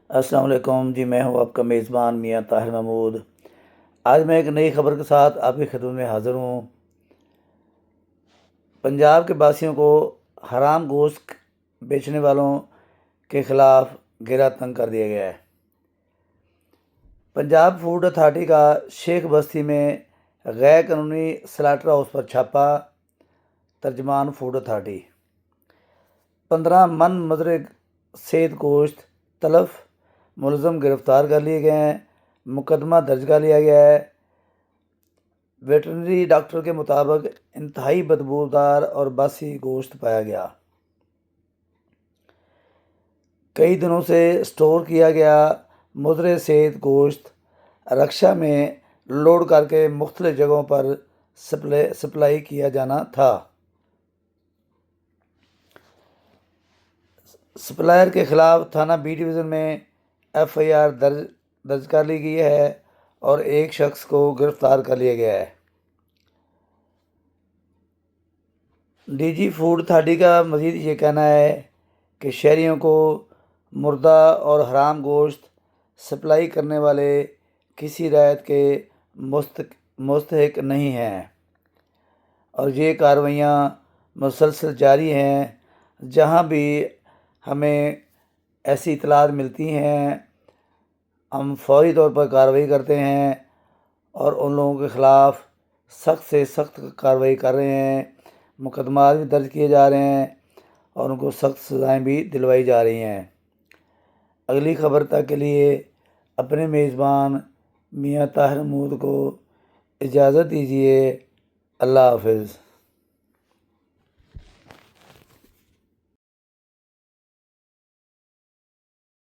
السلام علیکم جی، میں ہوں آپ کا میزبان میاں طاہر محمود۔ آج میں ایک نئی خبر کے ساتھ آپ کی خدمت میں حاضر ہوں۔ پنجاب کے باسیوں کو حرام گوشت بیچنے والوں کے خلاف گھیرا تنگ کر دیا گیا ہے۔ پنجاب فوڈ اتھارٹی کا شیخ بستی میں غیر قانونی سلاٹر ہاؤس پر چھاپا۔ ترجمان فوڈ اتھارٹی 15 من مدرک صید گوشت تلف، ملزم گرفتار کر لیے گئے ہیں، مقدمہ درج کر لیا گیا ہے۔ ویٹرنری ڈاکٹر کے مطابق انتہائی بدبودار اور باسی گوشت پایا گیا۔ کئی دنوں سے سٹور کیا گیا مدرے صید گوشت رکشا میں لوڈ کر کے مختلف جگہوں پر سپلائی کیا جانا تھا۔ سپلائر کے خلاف تھانہ بی ڈویژن میں ایف آئی آر درج کر لی گئی ہے اور ایک شخص کو گرفتار کر لیا گیا ہے۔ ڈی جی فوڈ اتھارٹی کا مزید یہ کہنا ہے کہ شہریوں کو مردہ اور حرام گوشت سپلائی کرنے والے کسی رعایت کے مستحق نہیں ہیں اور یہ کارروائیاں مسلسل جاری ہیں۔ جہاں بھی ہمیں ایسی اطلاعات ملتی ہیں ہم فوری طور پر کارروائی کرتے ہیں اور ان لوگوں کے خلاف سخت سے سخت کارروائی کر رہے ہیں۔ مقدمات بھی درج کیے جا رہے ہیں اور ان کو سخت سزائیں بھی دلوائی جا رہی ہیں۔ اگلی خبر تک کے لیے اپنے میزبان میاں طاہر محمود کو اجازت دیجیے۔ اللہ حافظ۔